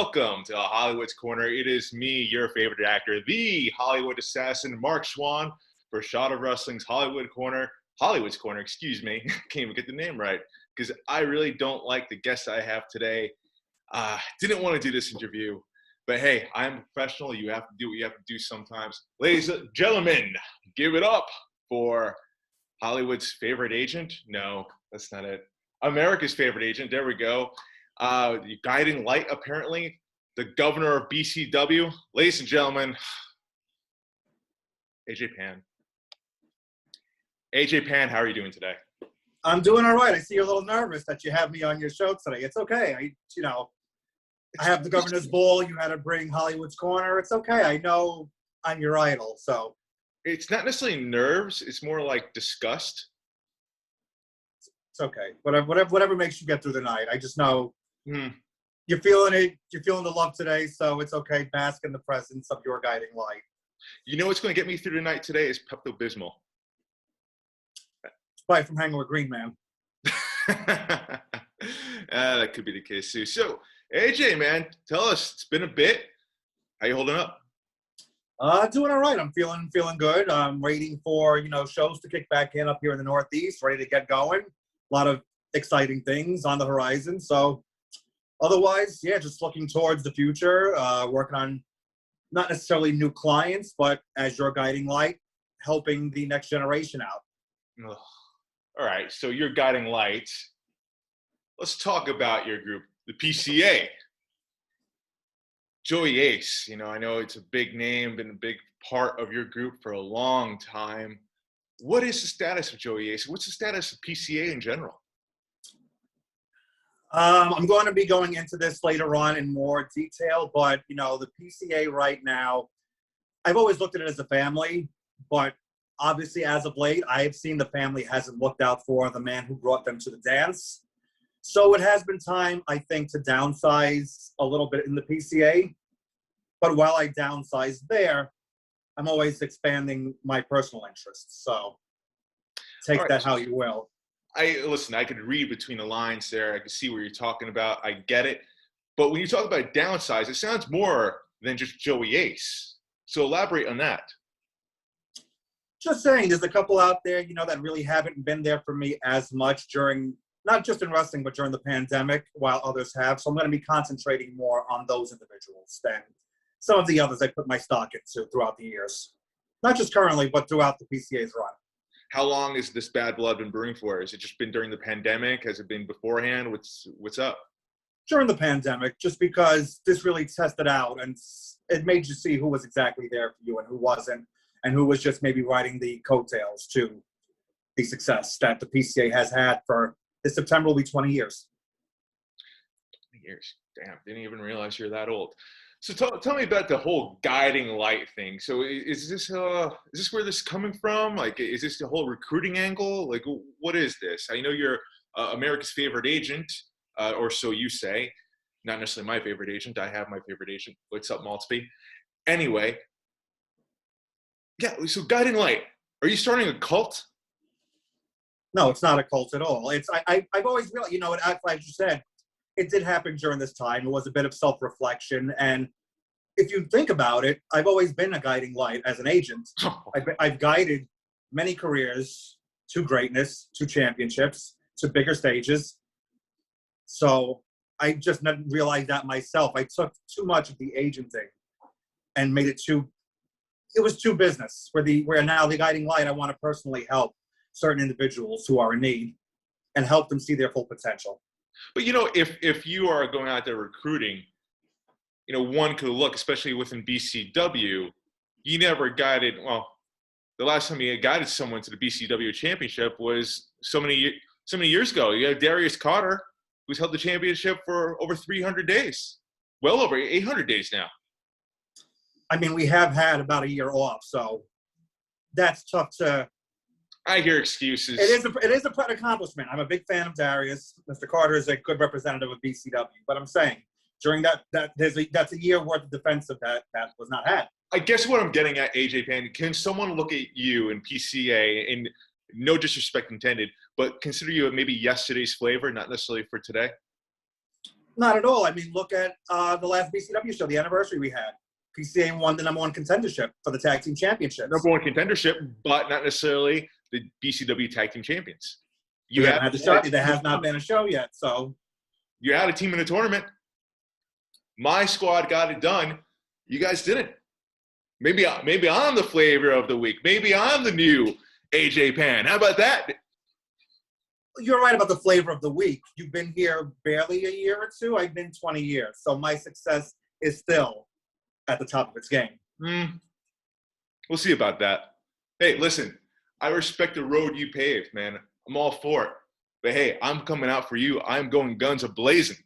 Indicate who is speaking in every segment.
Speaker 1: welcome to Hollywood's Corner. It is me, your favorite actor, the Hollywood assassin, Marc Chouen, for Shot of Wrestling's Hollywood's Corner, excuse me. Can't even get the name right, because I really don't like the guests I have today. Didn't want to do this interview, but hey, I'm a professional. You have to do what you have to do sometimes. Ladies and gentlemen, give it up for Hollywood's favorite agent. No, that's not it. America's favorite agent. There we go. Guiding light, apparently. The governor of BCW. Ladies and gentlemen, AJ Pan. AJ Pan, how are you doing today?
Speaker 2: I'm doing all right. I see you're a little nervous that you have me on your show today. It's okay. I have the governor's ball. You had to bring Hollywood's Corner. It's okay. I know I'm your idol, so.
Speaker 1: It's not necessarily nerves. It's more like disgust.
Speaker 2: It's okay. Whatever makes you get through the night. I just know you're feeling it. You're feeling the love today, so it's okay. Bask in the presence of your guiding light.
Speaker 1: You know what's going to get me through the night today is Pepto-Bismol.
Speaker 2: It's probably from hanging with Green Man.
Speaker 1: That could be the case too. So, AJ, man, tell us. It's been a bit. How you holding up?
Speaker 2: Doing all right. I'm feeling good. I'm waiting for shows to kick back in up here in the Northeast. Ready to get going. A lot of exciting things on the horizon. So, otherwise, yeah, just looking towards the future. Working on not necessarily new clients, but as your guiding light, helping the next generation out.
Speaker 1: Ugh. All right. So, your guiding light. Let's talk about your group, the PCA. Joey Ace, I know it's a big name, been a big part of your group for a long time. What is the status of Joey Ace? What's the status of PCA in general?
Speaker 2: I'm going to be going into this later on in more detail, but, the PCA right now, I've always looked at it as a family, but obviously as of late, I have seen the family hasn't looked out for the man who brought them to the dance. So it has been time, I think, to downsize a little bit in the PCA. But while I downsize there, I'm always expanding my personal interests. So take that how you will.
Speaker 1: I could read between the lines there. I can see what you're talking about. I get it. But when you talk about downsize, it sounds more than just Joey Ace. So elaborate on that.
Speaker 2: Just saying, there's a couple out there, that really haven't been there for me as much during, not just in wrestling, but during the pandemic, while others have. So I'm going to be concentrating more on those individuals than some of the others I put my stock into throughout the years. Not just currently, but throughout the PCA's run.
Speaker 1: How long has this bad blood been brewing for? Has it just been during the pandemic? Has it been beforehand? What's up?
Speaker 2: During the pandemic, just because this really tested out and it made you see who was exactly there for you and who wasn't, and who was just maybe riding the coattails to the success that the PCA has had for this September will be 20 years.
Speaker 1: 20 years. Damn, didn't even realize you're that old. So tell me about the whole guiding light thing. So is this where this is coming from? Like, is this the whole recruiting angle? Like, what is this? I know you're America's favorite agent, or so you say. Not necessarily my favorite agent. I have my favorite agent. What's up, Maltzby? Anyway, yeah. So guiding light. Are you starting a cult?
Speaker 2: No, it's not a cult at all. I've always realized, like you said, it did happen during this time. It was a bit of self-reflection. And if you think about it, I've always been a guiding light as an agent. I've guided many careers to greatness, to championships, to bigger stages. So I just didn't realize that myself. I took too much of the agenting and made it was too business. Where now the guiding light, I want to personally help certain individuals who are in need and help them see their full potential.
Speaker 1: But, if you are going out there recruiting, one could look, especially within BCW, you never guided, the last time you guided someone to the BCW championship was so many years ago. You had Darius Carter, who's held the championship for over 300 days, well over 800 days now.
Speaker 2: I mean, we have had about a year off, so that's tough to...
Speaker 1: I hear excuses.
Speaker 2: It is a proud accomplishment. I'm a big fan of Darius. Mr. Carter is a good representative of BCW. But I'm saying, during that's a year worth of defense of that was not had.
Speaker 1: I guess what I'm getting at, AJ Pan, can someone look at you in PCA, and no disrespect intended, but consider you maybe yesterday's flavor, not necessarily for today?
Speaker 2: Not at all. I mean, look at the last BCW show, the anniversary we had. PCA won the #1 contendership for the tag team championships.
Speaker 1: #1 contendership, but not necessarily the BCW tag team champions.
Speaker 2: We haven't had the show. There has not been a show yet, so
Speaker 1: you had a team in the tournament. My squad got it done. You guys didn't. Maybe I'm the flavor of the week. Maybe I'm the new AJ Pan. How about that?
Speaker 2: You're right about the flavor of the week. You've been here barely a year or two. I've been 20 years, so my success is still at the top of its game.
Speaker 1: We'll see about that. Hey, listen, I respect the road you paved, man. I'm all for it. But hey, I'm coming out for you. I'm going guns a-blazing.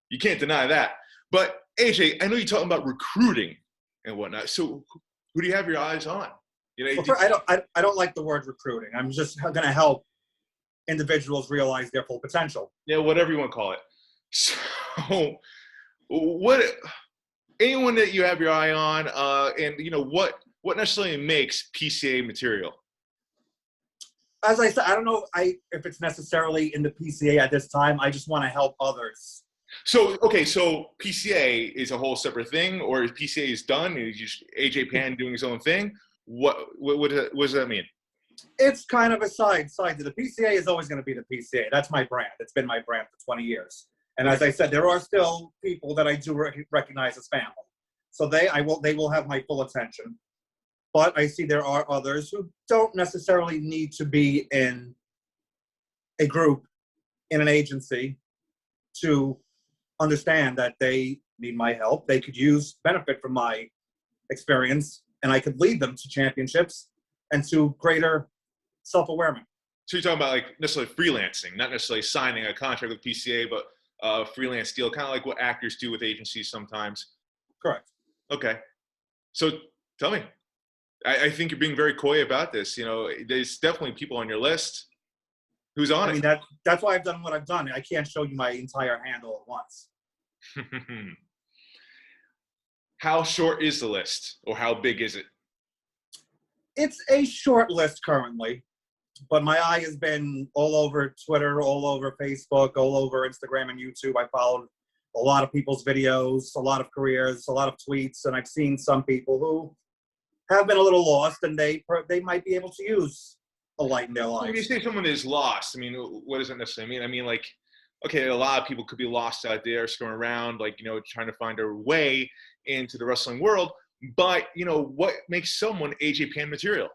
Speaker 1: You can't deny that. But AJ, I know you're talking about recruiting and whatnot. So who do you have your eyes on? You know,
Speaker 2: I don't like the word recruiting. I'm just going to help individuals realize their full potential.
Speaker 1: Yeah, whatever you want to call it. So anyone that you have your eye on, and you know what necessarily makes PCA material?
Speaker 2: As I said, I don't know if it's necessarily in the PCA at this time. I just want to help others.
Speaker 1: So PCA is a whole separate thing, or is PCA is done and is just AJ Pan doing his own thing? What does that mean?
Speaker 2: It's kind of a side to the PCA is always going to be the PCA. That's my brand. It's been my brand for 20 years. And as I said, there are still people that I do recognize as family. So they will have my full attention. But I see there are others who don't necessarily need to be in a group, in an agency, to understand that they need my help. They could benefit from my experience, and I could lead them to championships and to greater self-awareness.
Speaker 1: So you're talking about like necessarily freelancing, not necessarily signing a contract with PCA, but a freelance deal, kind of like what actors do with agencies sometimes.
Speaker 2: Correct.
Speaker 1: Okay. So tell me. I think you're being very coy about this. You know, there's definitely people on your list. Who's on it?
Speaker 2: I mean, that's why I've done what I've done. I can't show you my entire handle at once.
Speaker 1: How short is the list, or how big is it?
Speaker 2: It's a short list currently, but my eye has been all over Twitter, all over Facebook, all over Instagram and YouTube. I followed a lot of people's videos, a lot of careers, a lot of tweets, and I've seen some people who have been a little lost, and they might be able to use a light in their lives.
Speaker 1: When you say someone is lost, I mean, what does that necessarily mean? I mean, like, okay, a lot of people could be lost out there, screwing around, like, you know, trying to find their way into the wrestling world. But, you know, what makes someone AJ Pan material?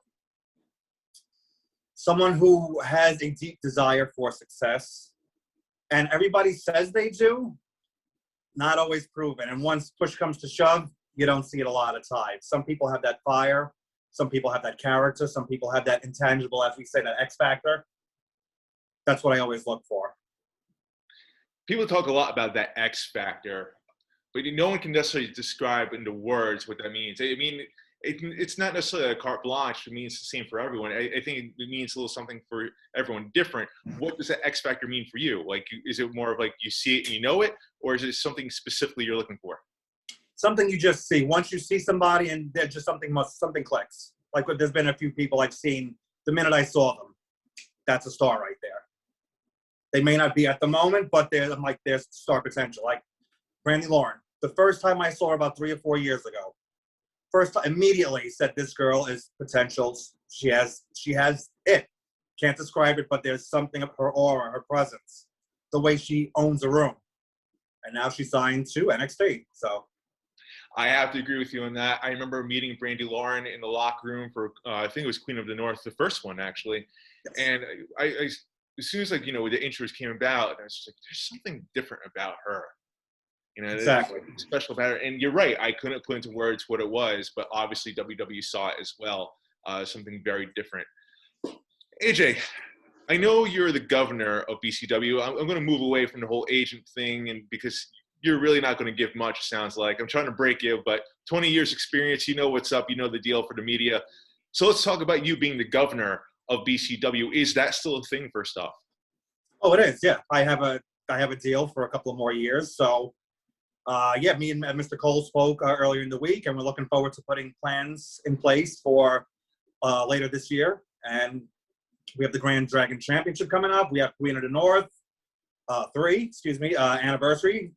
Speaker 2: Someone who has a deep desire for success, and everybody says they do, not always proven. And once push comes to shove, you don't see it a lot of times. Some people have that fire. Some people have that character. Some people have that intangible, as we say, that X factor. That's what I always look for.
Speaker 1: People talk a lot about that X factor, but no one can necessarily describe into words what that means. I mean, it's not necessarily a carte blanche. It means the same for everyone. I think it means a little something for everyone different. What does that X factor mean for you? Like, is it more of like you see it and you know it, or is it something specifically you're looking for?
Speaker 2: Something you just see. Once you see somebody and they're just something clicks. Like there's been a few people I've seen the minute I saw them. That's a star right there. They may not be at the moment, but there's star potential. Like Brandy Lauren. The first time I saw her about 3 or 4 years ago, immediately said this girl is potential. She has it. Can't describe it, but there's something of her aura, her presence, the way she owns a room. And now she's signed to NXT. So
Speaker 1: I have to agree with you on that. I remember meeting Brandy Lauren in the locker room for, I think it was Queen of the North, the first one actually. Yes. And I as soon as like, you know, the intros came about, I was just like, there's something different about her. You know,
Speaker 2: exactly.
Speaker 1: Special about her. And you're right. I couldn't put into words what it was, but obviously WWE saw it as well. Something very different. AJ, I know you're the governor of BCW. I'm going to move away from the whole agent thing, and because you're really not going to give much, sounds like. I'm trying to break you, but 20 years experience, you know what's up, you know the deal for the media. So let's talk about you being the governor of BCW. Is that still a thing, first off?
Speaker 2: Oh, it is, yeah. I have a deal for a couple of more years. So, me and Mr. Cole spoke earlier in the week, and we're looking forward to putting plans in place for later this year. And we have the Grand Dragon Championship coming up. We have Queen of the North, anniversary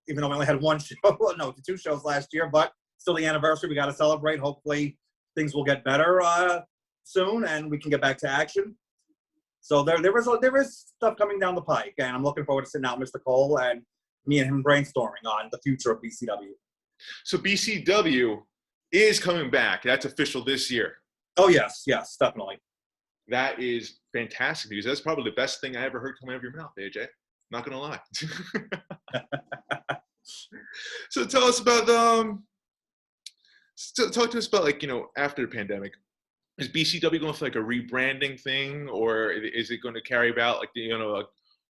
Speaker 2: even though we only had one show, no, 2 shows last year, but still the anniversary. We got to celebrate. Hopefully things will get better soon and we can get back to action. So there is stuff coming down the pike, and I'm looking forward to sitting down with Mr. Cole and me and him brainstorming on the future of BCW.
Speaker 1: So BCW is coming back. That's official this year.
Speaker 2: Oh, yes, definitely.
Speaker 1: That is fantastic news. That's probably the best thing I ever heard come out of your mouth, AJ. Not going to lie. So tell us about, talk to us about, like, after the pandemic. Is BCW going for like a rebranding thing, or is it going to carry about like like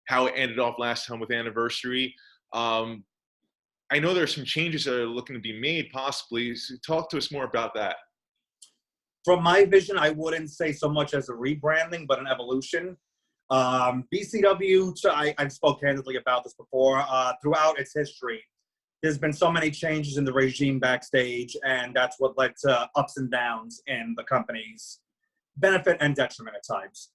Speaker 1: how it ended off last time with Anniversary? I know there are some changes that are looking to be made possibly. So talk to us more about that.
Speaker 2: From my vision, I wouldn't say so much as a rebranding, but an evolution. BCW, I've spoke candidly about this before, throughout its history, there's been so many changes in the regime backstage, and that's what led to ups and downs in the company's benefit and detriment at times.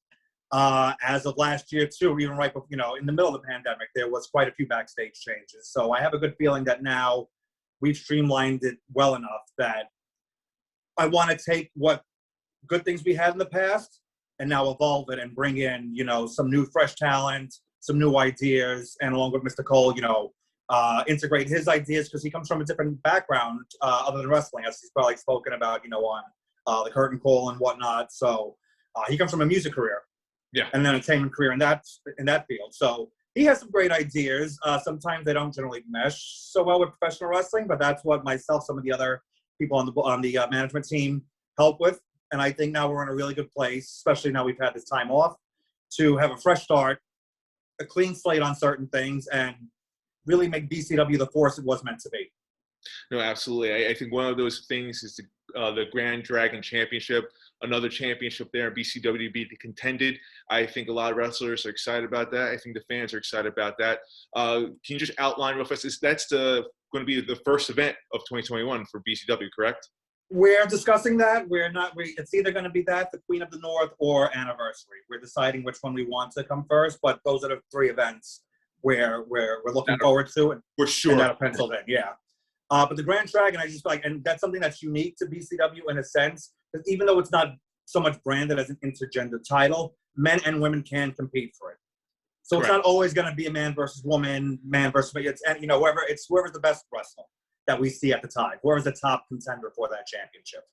Speaker 2: As of last year, too, even right before, in the middle of the pandemic, there was quite a few backstage changes. So I have a good feeling that now we've streamlined it well enough that I want to take what good things we had in the past and now evolve it and bring in, some new fresh talent, some new ideas, and along with Mr. Cole, integrate his ideas because he comes from a different background other than wrestling, as he's probably spoken about, on the curtain call and whatnot. So he comes from a music career, and an entertainment career in that field. So he has some great ideas. Sometimes they don't generally mesh so well with professional wrestling, but that's what myself, some of the other people on the management team help with. And I think now we're in a really good place, especially now we've had this time off, to have a fresh start, a clean slate on certain things, and really make BCW the force it was meant to be.
Speaker 1: No, absolutely. I think one of those things is the Grand Dragon Championship, another championship there in BCW to be contended. I think a lot of wrestlers are excited about that. I think the fans are excited about that. Can you just outline real fast? That's going to be the first event of 2021 for BCW, correct?
Speaker 2: We're discussing that. It's either going to be that, the Queen of the North, or Anniversary. We're deciding which one we want to come first, but those are the 3 events where we're looking forward to. And
Speaker 1: for sure.
Speaker 2: And that are penciled in, yeah. But the Grand Dragon, I just like, and that's something that's unique to BCW in a sense, because even though it's not so much branded as an intergender title, men and women can compete for it. So Correct. It's not always going to be a man versus woman, man versus, it's, and whoever's the best wrestler that we see at the time, whoever's the top contender for that championship.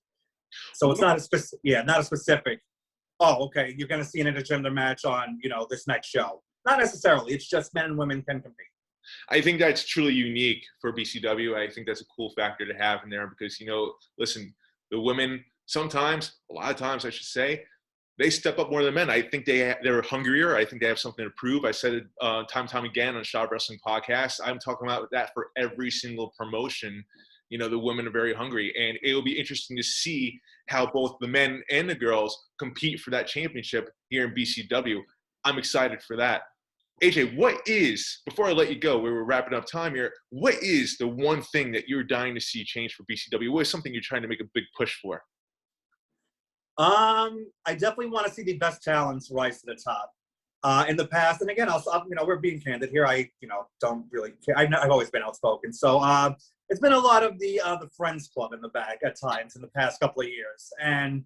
Speaker 2: So it's not a specific, oh, okay, you're going to see an intergender match on, this next show. Not necessarily. It's just men and women can compete.
Speaker 1: I think that's truly unique for BCW. I think that's a cool factor to have in there because, listen, the women sometimes, a lot of times I should say, they step up more than men. I think they're hungrier. I think they have something to prove. I said it time and time again on Shop Wrestling Podcast. I'm talking about that for every single promotion. The women are very hungry, and it will be interesting to see how both the men and the girls compete for that championship here in BCW. I'm excited for that. AJ, before I let you go, we were wrapping up time here, what is the one thing that you're dying to see change for BCW? What is something you're trying to make a big push for?
Speaker 2: I definitely want to see the best talents rise to the top. In the past, and again, we're being candid here. I, don't really care. I've always been outspoken. So it's been a lot of the Friends Club in the back at times in the past couple of years. And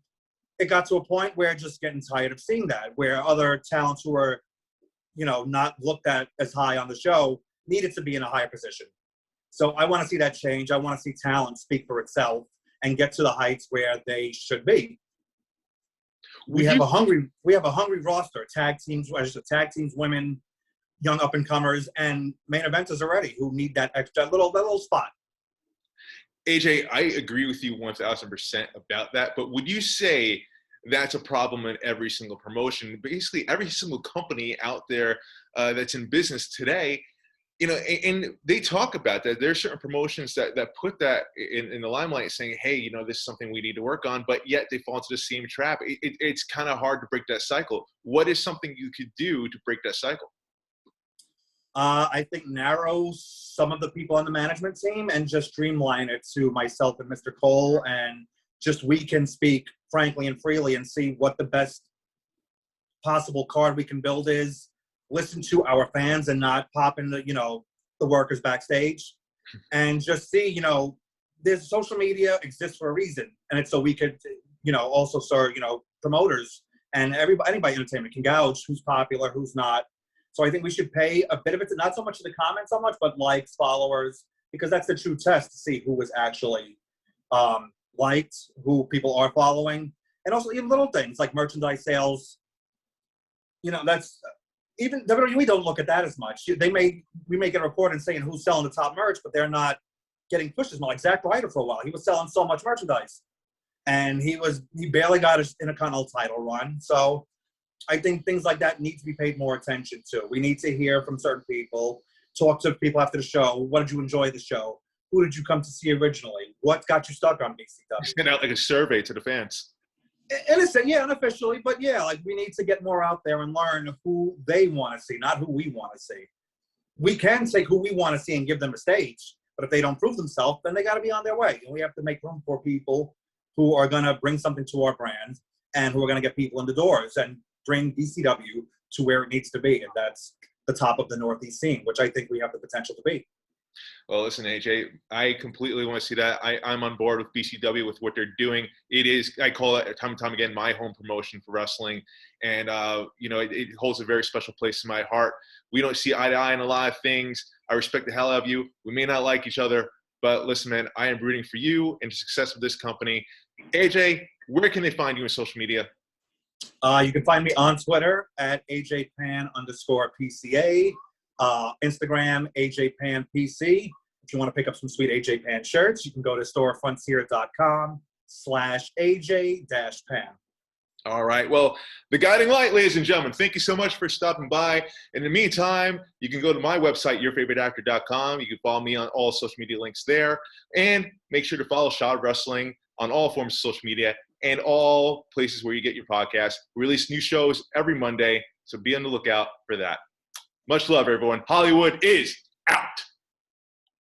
Speaker 2: it got to a point where just getting tired of seeing that, where other talents who are, not looked at as high on the show needed to be in a higher position. So I want to see that change. I want to see talent speak for itself and get to the heights where they should be. We have a hungry roster, tag teams, women, young up and comers, and main eventers already who need that extra little spot.
Speaker 1: AJ, I agree with you 1,000% about that. But would you say that's a problem in every single promotion? Basically, every single company out there that's in business today, and they talk about that. There are certain promotions that put that in the limelight, saying, hey, this is something we need to work on, but yet they fall into the same trap. It's kind of hard to break that cycle. What is something you could do to break that cycle?
Speaker 2: I think narrow some of the people on the management team and just streamline it to myself and Mr. Cole, and just we can speak frankly and freely and see what the best possible card we can build is. Listen to our fans and not pop into, the workers backstage and just see, you know, this social media exists for a reason. And it's so we could, you know, also serve, you know, promoters and anybody in entertainment can gouge who's popular, who's not. So I think we should pay a bit of it to not so much to the comments so much, but likes, followers, because that's the true test to see who was actually liked, who people are following. And also even little things like merchandise sales. You know, that's even WWE don't look at that as much. We may get a report and saying who's selling the top merch, but they're not getting pushed as much. Like Zack Ryder for a while, he was selling so much merchandise, and he barely got his Intercontinental title run. So I think things like that need to be paid more attention to. We need to hear from certain people, talk to people after the show. What did you enjoy the show? Who did you come to see originally? What got you stuck on BCW?
Speaker 1: Send out like a survey to the fans.
Speaker 2: Innocent, yeah, unofficially, but yeah, like we need to get more out there and learn who they want to see, not who we want to see. We can take who we want to see and give them a stage, but if they don't prove themselves, then they got to be on their way. And we have to make room for people who are going to bring something to our brand and who are going to get people in the doors and bring BCW to where it needs to be. And that's the top of the Northeast scene, which I think we have the potential to be.
Speaker 1: Well, listen, AJ, I completely want to see that. I'm on board with BCW with what they're doing. It is, I call it time and time again, my home promotion for wrestling. And, you know, it holds a very special place in my heart. We don't see eye to eye in a lot of things. I respect the hell out of you. We may not like each other, but listen, man, I am rooting for you and the success of this company. AJ, where can they find you on social media?
Speaker 2: You can find me on Twitter at AJPan_PCA. Instagram, AJPanPC. If you want to pick up some sweet AJ Pan shirts, you can go to storefrontier.com/AJ-Pan.
Speaker 1: All right. Well, the guiding light, ladies and gentlemen, thank you so much for stopping by. In the meantime, you can go to my website, yourfavoriteactor.com. You can follow me on all social media links there. And make sure to follow Shot of Wrestling on all forms of social media and all places where you get your podcasts. We release new shows every Monday, so be on the lookout for that. Much love, everyone. Hollywood is out.